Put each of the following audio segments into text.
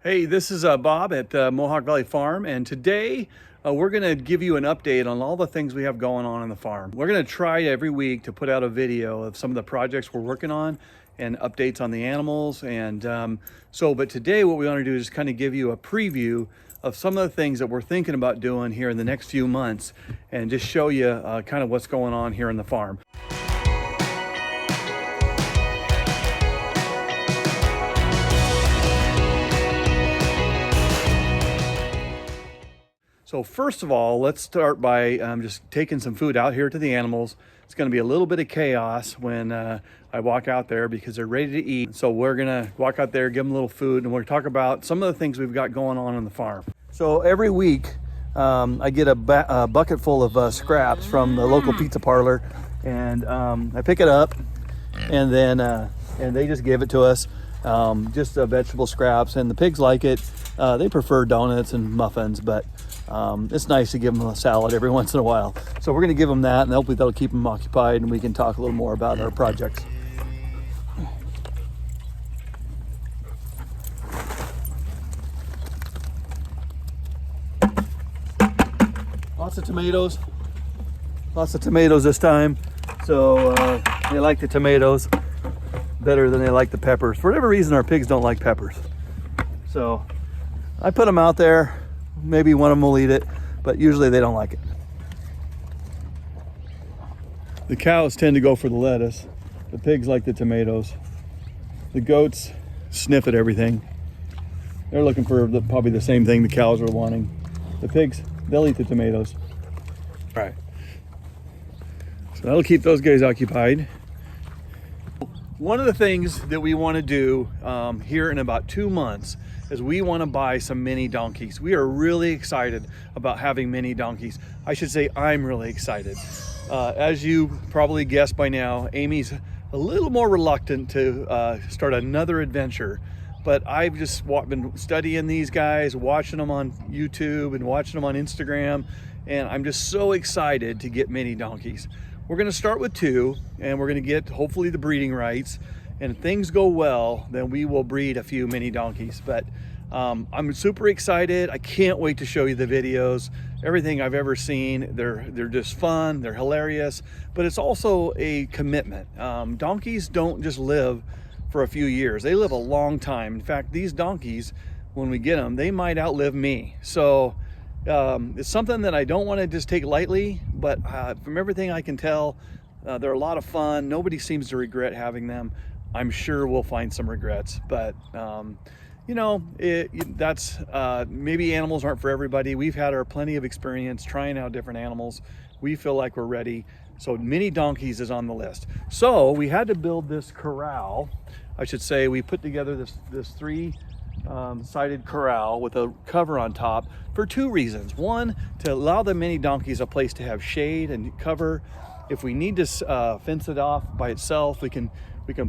Hey, this is Bob at Mohawk Valley Farm, and today we're going to give you an update on all the things we have going on the farm. We're going to try every week to put out a video of some of the projects we're working on and updates on the animals. But today what we want to do is just kind of give you a preview of some of the things that we're thinking about doing here in the next few months and just show you kind of what's going on here in the farm. So first of all, let's start by just taking some food out here to the animals. It's going to be a little bit of chaos when I walk out there because they're ready to eat. So we're going to walk out there, give them a little food, and we're going to talk about some of the things we've got going on the farm. So every week I get a bucket full of scraps from the local pizza parlor, and I pick it up, and then and they just give it to us, just vegetable scraps, and the pigs like it. They prefer donuts and muffins, but it's nice to give them a salad every once in a while. So we're going to give them that, and hopefully that'll keep them occupied, and we can talk a little more about our projects. Lots of tomatoes this time. So they like the tomatoes better than they like the peppers. For whatever reason, our pigs don't like peppers. So I put them out there. Maybe one of them will eat it, but usually they don't like it. The cows tend to go for the lettuce. The pigs like the tomatoes. The goats sniff at everything. They're looking for probably the same thing the cows are wanting. The pigs, they'll eat the tomatoes. All right. So that'll keep those guys occupied. One of the things that we want to do here in about 2 months is we want to buy some mini donkeys. We are really excited about having mini donkeys. I should say I'm really excited. As you probably guessed by now, Amy's a little more reluctant to start another adventure, but I've just been studying these guys, watching them on YouTube and watching them on Instagram, and I'm just so excited to get mini donkeys. We're gonna start with 2, and we're gonna get hopefully the breeding rights, and if things go well, then we will breed a few mini donkeys. But I'm super excited. I can't wait to show you the videos. Everything I've ever seen, they're just fun, they're hilarious, but it's also a commitment. Donkeys don't just live for a few years. They live a long time. In fact, these donkeys, when we get them, they might outlive me. So it's something that I don't want to just take lightly, but from everything I can tell, they're a lot of fun. Nobody seems to regret having them. I'm sure we'll find some regrets, but you know, that's maybe animals aren't for everybody. We've had our plenty of experience trying out different animals. We feel like we're ready. So mini donkeys is on the list. So we had to build this corral. I should say we put together this 3-sided corral with a cover on top for 2 reasons. One, to allow the mini donkeys a place to have shade and cover. If we need to fence it off by itself, we can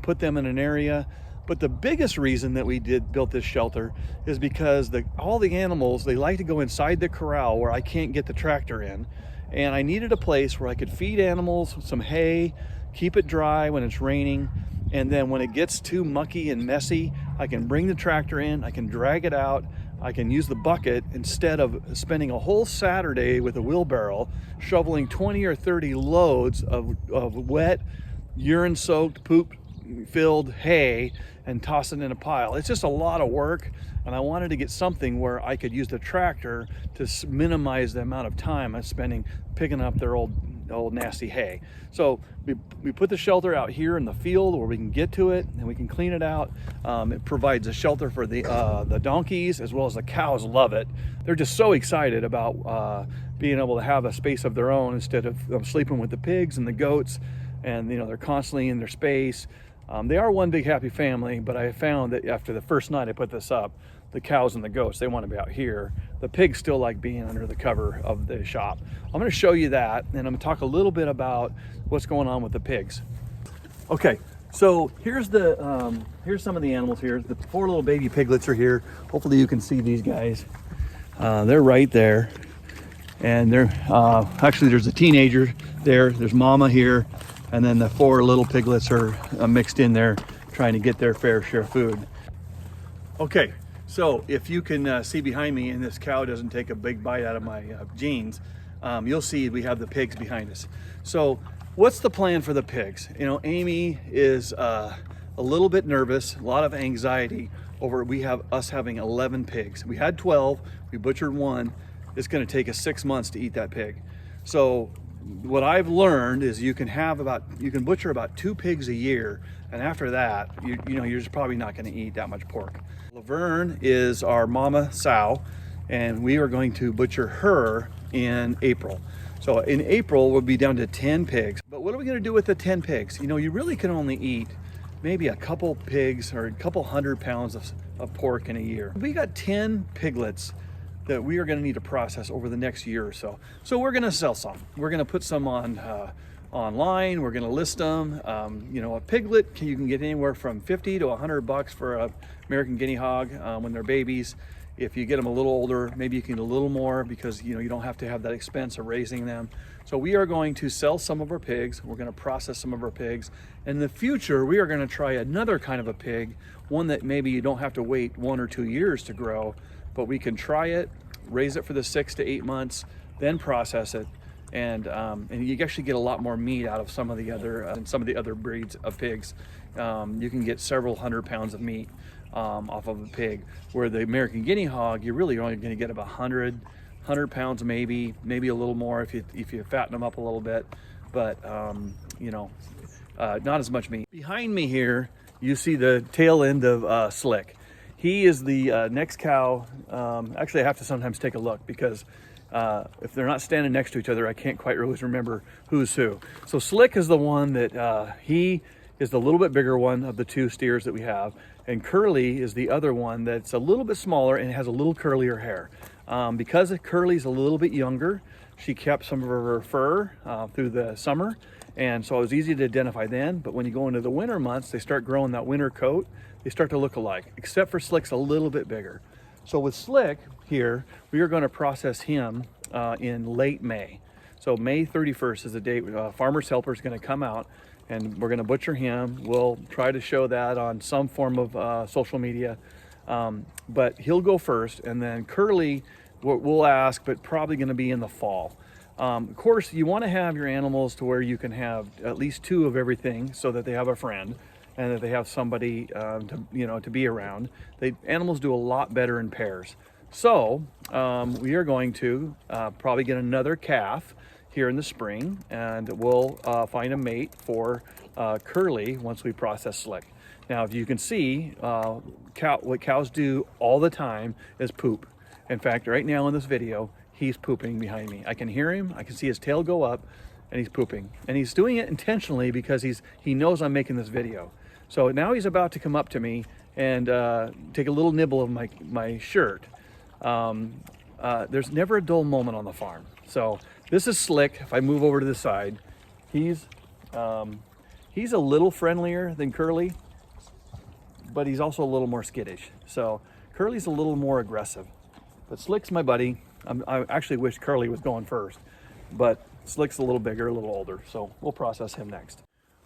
put them in an area. But the biggest reason that we built this shelter is because all the animals, they like to go inside the corral where I can't get the tractor in. And I needed a place where I could feed animals some hay, keep it dry when it's raining. And then when it gets too mucky and messy, I can bring the tractor in, I can drag it out, I can use the bucket instead of spending a whole Saturday with a wheelbarrow shoveling 20 or 30 loads of wet, urine-soaked, poop-filled hay and toss it in a pile. It's just a lot of work, and I wanted to get something where I could use the tractor to minimize the amount of time I'm spending picking up their old nasty hay. So we put the shelter out here in the field where we can get to it and we can clean it out. It provides a shelter for the donkeys, as well as the cows love it. They're just so excited about being able to have a space of their own instead of sleeping with the pigs and the goats, and you know, they're constantly in their space. They are one big happy family, but I found that after the first night I put this up, the cows and the goats, they want to be out here. The pigs still like being under the cover of the shop. I'm going to show you that, and I'm going to talk a little bit about what's going on with the pigs. Okay, so here's some of the animals here. The 4 little baby piglets are here. Hopefully you can see these guys. They're right there, and they're actually there's a teenager there. There's mama here, and then the 4 little piglets are mixed in there trying to get their fair share of food. Okay, So if you can see behind me, and this cow doesn't take a big bite out of my jeans, you'll see we have the pigs behind us. So what's the plan for the pigs? You know, Amy is a little bit nervous, a lot of anxiety over us having 11 pigs. We had 12, we butchered one. It's gonna take us 6 months to eat that pig. So what I've learned is you can butcher about 2 pigs a year, and after that, you're just probably not gonna eat that much pork. Laverne is our mama sow, and we are going to butcher her in April. So in April, we'll be down to 10 pigs. But what are we gonna do with the 10 pigs? You know, you really can only eat maybe a couple pigs or a couple 100 pounds of pork in a year. We got 10 piglets that we are gonna need to process over the next year or so. So we're gonna sell some. We're gonna put some on online, we're gonna list them. You know, a piglet, you can get anywhere from 50 to 100 bucks for an American guinea hog when they're babies. If you get them a little older, maybe you can get a little more because you don't have to have that expense of raising them. So we are going to sell some of our pigs. We're gonna process some of our pigs. In the future, we are gonna try another kind of a pig, one that maybe you don't have to wait 1 or 2 years to grow, but we can try it, raise it for the 6 to 8 months, then process it. And you actually get a lot more meat out of some of the other breeds of pigs. You can get several 100 pounds of meat off of a pig, where the American guinea hog, you're really only going to get about 100 pounds, maybe a little more if you fatten them up a little bit, but not as much meat. Behind me here, you see the tail end of Slick. He is the next cow. Actually, I have to sometimes take a look because if they're not standing next to each other, I can't quite always remember who's who. So Slick is the one that he is the little bit bigger one of the 2 steers that we have, and Curly is the other one that's a little bit smaller and has a little curlier hair. Because Curly's a little bit younger, she kept some of her fur through the summer, and so it was easy to identify then. But when you go into the winter months, they start growing that winter coat. They start to look alike, except for Slick's a little bit bigger. So with Slick here, we are going to process him in late May. So May 31st is the date. Farmer's Helper is going to come out, and we're going to butcher him. We'll try to show that on some form of social media, but he'll go first, and then Curly we'll ask, but probably going to be in the fall. Of course, you want to have your animals to where you can have at least 2 of everything, so that they have a friend and that they have somebody to be around. Animals do a lot better in pairs. So we are going to probably get another calf here in the spring, and we'll find a mate for Curly once we process Slick. Now, if you can see, what cows do all the time is poop. In fact, right now in this video, he's pooping behind me. I can hear him, I can see his tail go up, and he's pooping. And he's doing it intentionally because he knows I'm making this video. So now he's about to come up to me and take a little nibble of my shirt. There's never a dull moment on the farm. So this is Slick. If I move over to the side, he's a little friendlier than Curly, but he's also a little more skittish. So Curly's a little more aggressive, but Slick's my buddy. I actually wish Curly was going first, but Slick's a little bigger, a little older, so we'll process him next.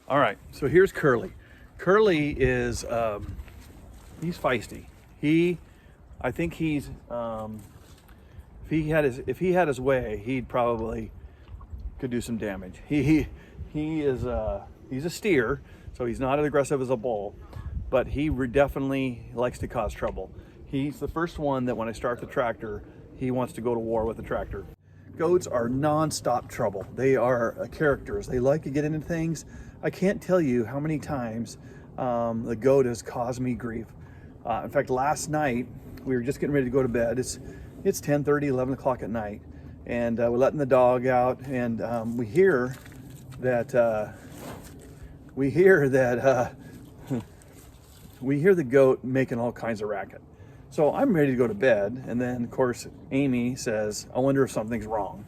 All right, so here's Curly. Curly is, he's feisty. I think he's, if he had his way, he'd probably could do some damage. He's a steer, so he's not as aggressive as a bull, but he definitely likes to cause trouble. He's the first one that when I start the tractor, he wants to go to war with the tractor. Goats are non-stop trouble. They are characters. They like to get into things. I can't tell you how many times the goat has caused me grief. In fact, last night, we were just getting ready to go to bed. It's 10:30, 11 o'clock at night, and we're letting the dog out, and we hear that the goat making all kinds of racket. So I'm ready to go to bed, and then of course Amy says, I wonder if something's wrong.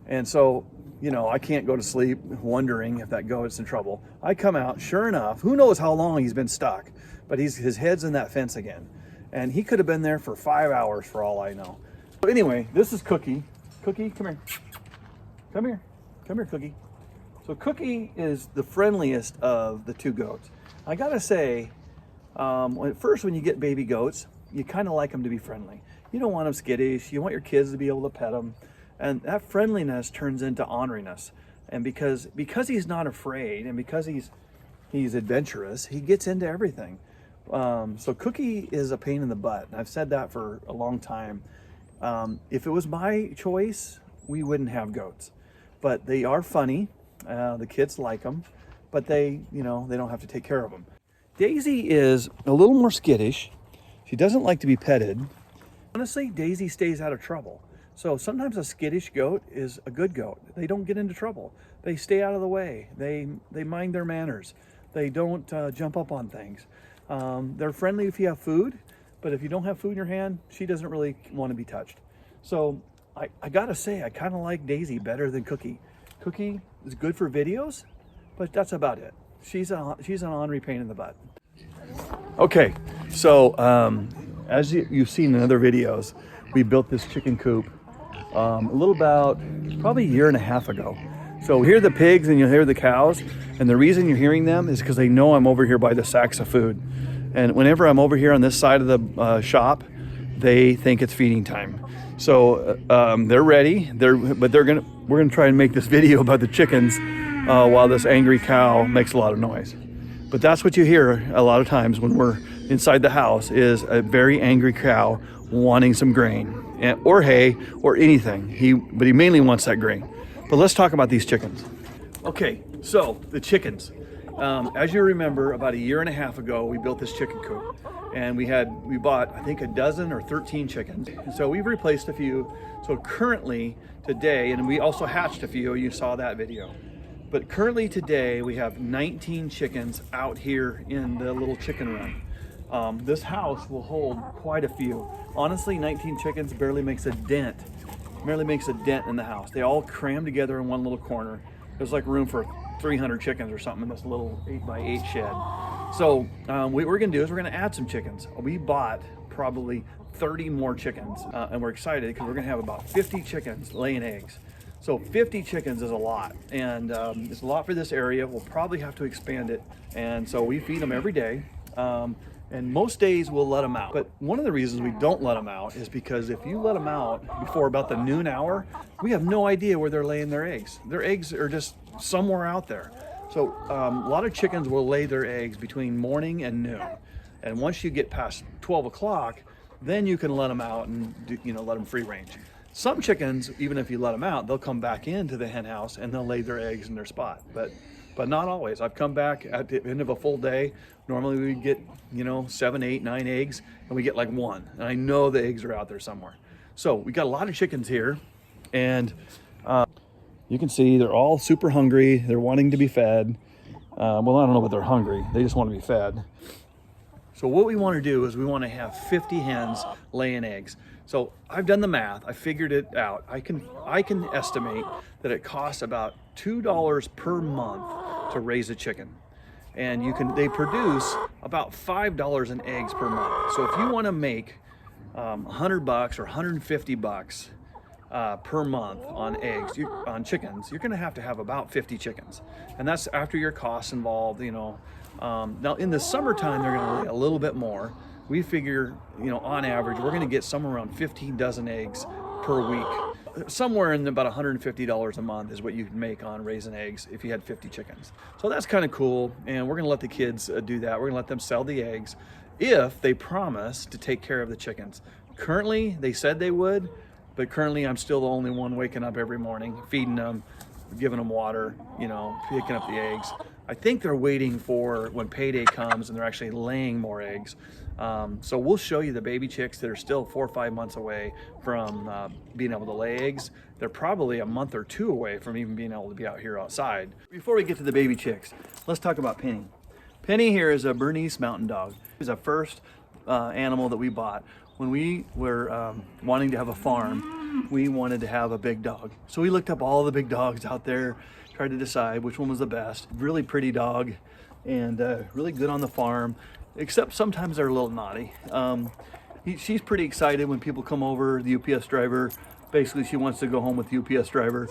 And so, I can't go to sleep wondering if that goat's in trouble. I come out, sure enough, who knows how long he's been stuck, but his head's in that fence again. And he could have been there for 5 hours for all I know. So anyway, this is Cookie. Cookie, come here. Come here. Come here, Cookie. So Cookie is the friendliest of the 2 goats. I gotta say, when you get baby goats, you kind of like them to be friendly. You don't want them skittish. You want your kids to be able to pet them. And that friendliness turns into orneriness. And because he's not afraid, and because he's adventurous, he gets into everything. So Cookie is a pain in the butt. And I've said that for a long time. If it was my choice, we wouldn't have goats. But they are funny. The kids like them, but they don't have to take care of them. Daisy is a little more skittish. She doesn't like to be petted. Honestly, Daisy stays out of trouble. So sometimes a skittish goat is a good goat. They don't get into trouble. They stay out of the way. They mind their manners. They don't jump up on things. They're friendly if you have food, but if you don't have food in your hand, she doesn't really want to be touched. So I gotta say, I kind of like Daisy better than Cookie. Cookie is good for videos, but that's about it. She's an ornery pain in the butt. Okay, so as you've seen in other videos, we built this chicken coop a little about probably a year and a half ago. So hear the pigs and you'll hear the cows, and the reason you're hearing them is because they know I'm over here by the sacks of food. And whenever I'm over here on this side of the shop, they think it's feeding time. So they're ready. We're gonna try and make this video about the chickens while this angry cow makes a lot of noise. But that's what you hear a lot of times when we're inside the house, is a very angry cow wanting some grain or hay or anything. But he mainly wants that grain. But let's talk about these chickens. Okay, so the chickens. As you remember, about a year and a half ago, we built this chicken coop, and we bought, I think, a dozen or 13 chickens. And so we've replaced a few. So currently today, and we also hatched a few, you saw that video. But currently today, we have 19 chickens out here in the little chicken run. This house will hold quite a few. Honestly, 19 chickens barely makes a dent in the house. They all cram together in one little corner. There's like room for 300 chickens or something in this little 8x8 shed. So what we're gonna do is we're gonna add some chickens. We bought probably 30 more chickens, and we're excited because we're gonna have about 50 chickens laying eggs. So 50 chickens is a lot, and it's a lot for this area. We'll probably have to expand it, and so we feed them every day. And most days we'll let them out. But one of the reasons we don't let them out is because if you let them out before about the noon hour, we have no idea where they're laying their eggs. Their eggs are just somewhere out there. So a lot of chickens will lay their eggs between morning and noon. And once you get past 12 o'clock, then you can let them out and let them free range. Some chickens, even if you let them out, they'll come back into the hen house and they'll lay their eggs in their spot. But not always. I've come back at the end of a full day. Normally we get, 7, 8, 9 eggs, and we get like 1. And I know the eggs are out there somewhere. So we got a lot of chickens here, and you can see they're all super hungry. They're wanting to be fed. Well, I don't know, but they're hungry. They just want to be fed. So what we want to do is we want to have 50 hens laying eggs. So I've done the math. I figured it out. I can estimate that it costs about $2 per month to raise a chicken, and they produce about $5 in eggs per month. So if you want to make $100 or $150 per month on eggs, on chickens, you're going to have about 50 chickens, and that's after your costs involved. Now in the summertime they're going to lay a little bit more. We figure, on average, we're going to get somewhere around 15 dozen eggs per week. Somewhere in about $150 a month is what you can make on raising eggs if you had 50 chickens. So that's kind of cool, and we're going to let the kids do that. We're going to let them sell the eggs if they promise to take care of the chickens. Currently, they said they would, but currently I'm still the only one waking up every morning, feeding them, giving them water, picking up the eggs. I think they're waiting for when payday comes and they're actually laying more eggs. So we'll show you the baby chicks that are still 4 or 5 months away from being able to lay eggs. They're probably a month or 2 away from even being able to be out here outside. Before we get to the baby chicks, let's talk about Penny. Penny here is a Bernese Mountain Dog. It's a first animal that we bought. When we were wanting to have a farm, we wanted to have a big dog. So we looked up all the big dogs out there, tried to decide which one was the best. Really pretty dog, and really good on the farm, except sometimes they're a little naughty. She's pretty excited when people come over, the UPS driver. Basically, she wants to go home with the UPS driver.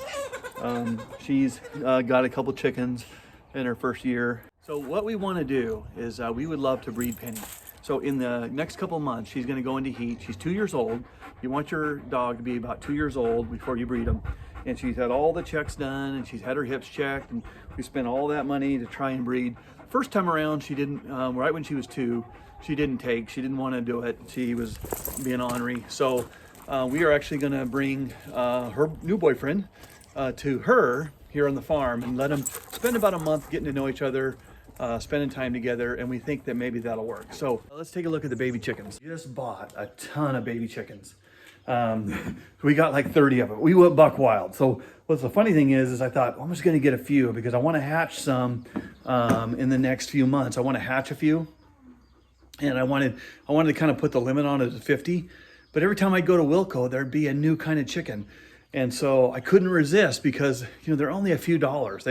She's got a couple chickens in her first year. So what we want to do is we would love to breed Penny. So in the next couple of months, she's going to go into heat. She's 2 years old. You want your dog to be about 2 years old before you breed them. And she's had all the checks done, and she's had her hips checked, and we spent all that money to try and breed. First time around, she didn't, right when she was 2, she didn't take, she didn't want to do it. She was being ornery. So we are actually going to bring her new boyfriend to her here on the farm and let them spend about a month getting to know each other, spending time together, and we think that maybe that'll work. So let's take a look at the baby chickens. We just bought a ton of baby chickens. We got like 30 of them. We went buck wild. So what's the funny thing is I thought, well, I'm just going to get a few because I want to hatch some in the next few months. I want to hatch a few, and I wanted to kind of put the limit on it at 50. But every time I go to Wilco, there'd be a new kind of chicken, and so I couldn't resist because they're only a few dollars.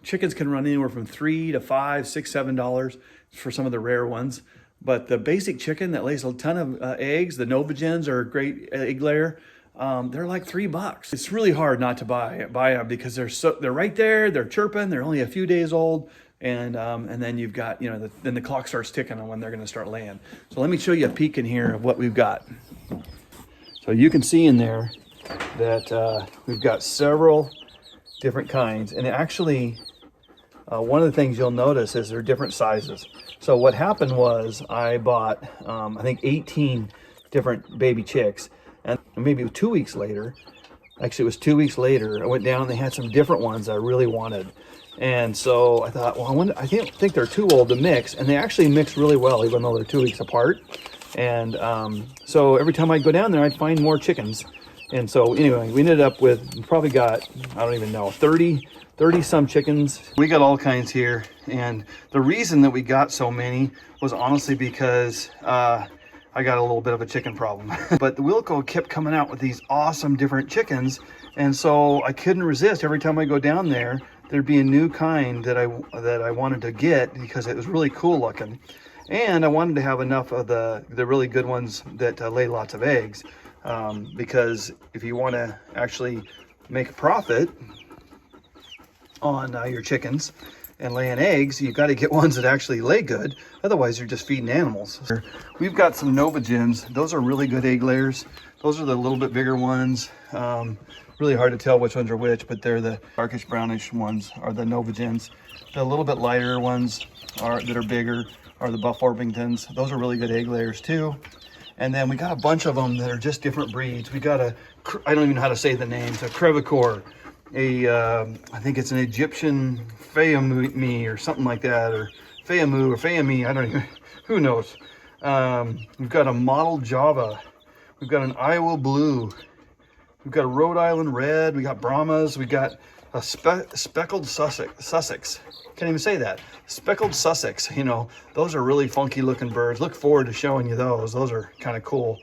Chickens can run anywhere from $3 to $5, $6, $7 for some of the rare ones. But the basic chicken that lays a ton of eggs, the Novagens are a great egg layer. They're like $3. It's really hard not to buy them because they're right there. They're chirping. They're only a few days old, and then you've got then the clock starts ticking on when they're going to start laying. So let me show you a peek in here of what we've got. So you can see in there that we've got several different kinds, and actually. One of the things you'll notice is they're different sizes. So what happened was I bought, I think 18 different baby chicks, and maybe 2 weeks later, actually it was 2 weeks later, I went down and they had some different ones I really wanted. And so I thought, well, I think they're too old to mix, and they actually mix really well even though they're 2 weeks apart. And so every time I'd go down there, I'd find more chickens. And so anyway, we ended up with, probably got, I don't even know, 30 some chickens. We got all kinds here, and the reason that we got so many was honestly because I got a little bit of a chicken problem. But the Wilco kept coming out with these awesome different chickens, and so I couldn't resist. Every time I go down there, there'd be a new kind that I wanted to get because it was really cool looking, and I wanted to have enough of the really good ones that lay lots of eggs, because if you want to actually make a profit on your chickens and laying eggs, you've got to get ones that actually lay good. Otherwise, you're just feeding animals. We've got some Novagens. Those are really good egg layers. Those are the little bit bigger ones. Really hard to tell which ones are which, but they're the darkish brownish ones are the Novagens. The little bit lighter ones that are bigger are the Buff Orpingtons. Those are really good egg layers too. And then we got a bunch of them that are just different breeds. We got I don't even know how to say the names, a Crevecoeur, I think it's an Egyptian Fayami or something like that, or Fayamu or Fayami, I don't even, who knows. We've got a Mottled Java. We've got an Iowa Blue. We've got a Rhode Island Red. We got Brahmas. We got a Speckled Sussex. Can't even say that. Speckled Sussex, those are really funky looking birds. Look forward to showing you those. Those are kind of cool.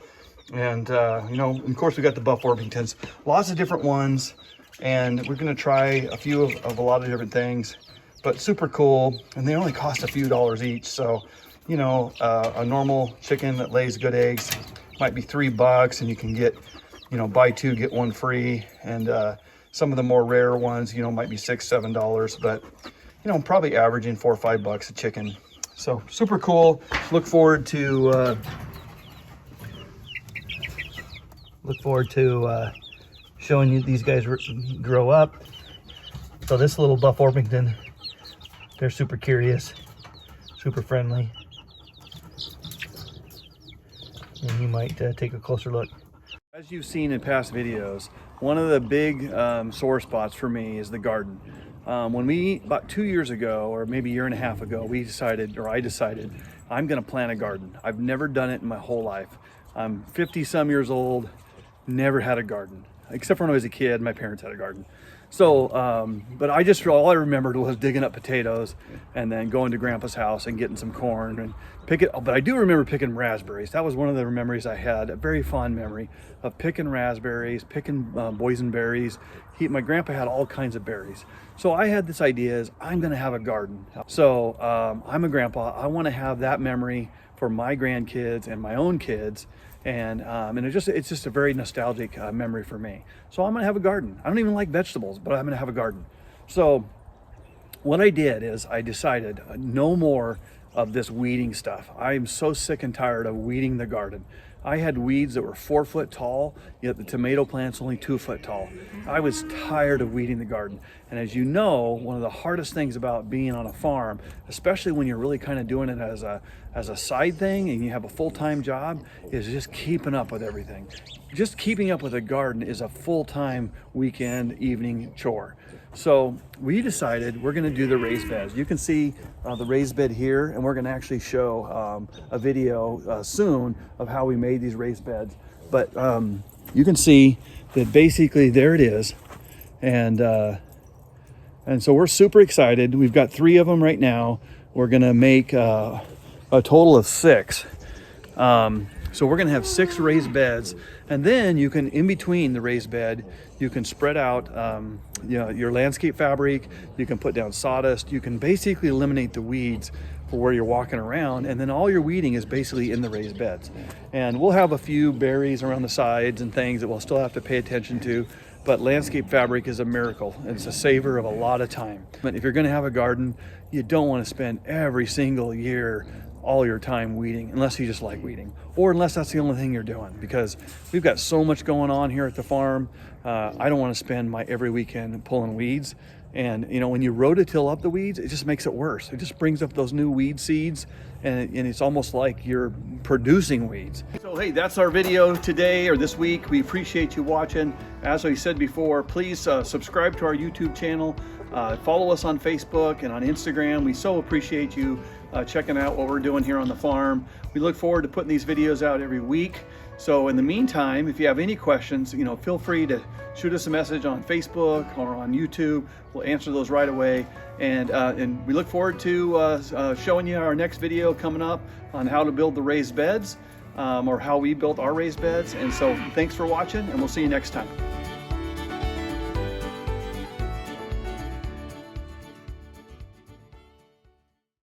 And, of course we got the Buff Orpingtons. Lots of different ones. And we're going to try a few of a lot of different things, but super cool. And they only cost a few dollars each. So, a normal chicken that lays good eggs might be $3, and you can get, buy two, get one free. And some of the more rare ones, might be $6, $7, but, probably averaging $4 or $5 a chicken. So super cool. Look forward to showing you these guys grow up. So this little Buff Orpington, they're super curious, super friendly, and you might take a closer look. As you've seen in past videos, one of the big sore spots for me is the garden. When about 2 years ago, or maybe a year and a half ago, I decided I'm gonna plant a garden. I've never done it in my whole life. I'm 50 some years old, never had a garden. Except for when I was a kid, my parents had a garden. So, but all I remembered was digging up potatoes and then going to Grandpa's house and getting some corn and but I do remember picking raspberries. That was one of the memories I had, a very fond memory of picking raspberries, picking boysenberries. My grandpa had all kinds of berries. So I had this idea is I'm gonna have a garden. So I'm a grandpa, I wanna have that memory for my grandkids and my own kids. And it's just a very nostalgic memory for me. So I'm gonna have a garden. I don't even like vegetables, but I'm gonna have a garden. So what I did is I decided no more of this weeding stuff. I'm so sick and tired of weeding the garden. I had weeds that were 4 foot tall, yet the tomato plant's only 2 foot tall. I was tired of weeding the garden. And as you know, one of the hardest things about being on a farm, especially when you're really kind of doing it as a side thing and you have a full-time job, is just keeping up with everything. Just keeping up with a garden is a full-time weekend evening chore. So we decided we're going to do the raised beds. You can see the raised bed here, and we're going to actually show a video soon of how we made these raised beds. But you can see that basically there it is, and so we're super excited. We've got 3 of them right now. We're going to make a total of 6. So we're going to have 6 raised beds, and then you can, in between the raised bed, you can spread out your landscape fabric. You can put down sawdust. You can basically eliminate the weeds for where you're walking around, and then all your weeding is basically in the raised beds. And we'll have a few berries around the sides and things that we'll still have to pay attention to, but landscape fabric is a miracle. It's a saver of a lot of time. But if you're going to have a garden, you don't want to spend every single year all your time weeding, unless you just like weeding, or unless that's the only thing you're doing, because we've got so much going on here at the farm. I don't want to spend my every weekend pulling weeds. And you know, when you rototill up the weeds, it just makes it worse. It just brings up those new weed seeds, and it's almost like you're producing weeds. So hey, that's our video today, or this week. We appreciate you watching. As I said before, please subscribe to our YouTube channel. Follow us on Facebook and on Instagram. We so appreciate you checking out what we're doing here on the farm. We look forward to putting these videos out every week. So in the meantime, if you have any questions, you know, feel free to shoot us a message on Facebook or on YouTube. We'll answer those right away. And we look forward to showing you our next video coming up on how to build the raised beds, or how we built our raised beds. And so thanks for watching, and we'll see you next time.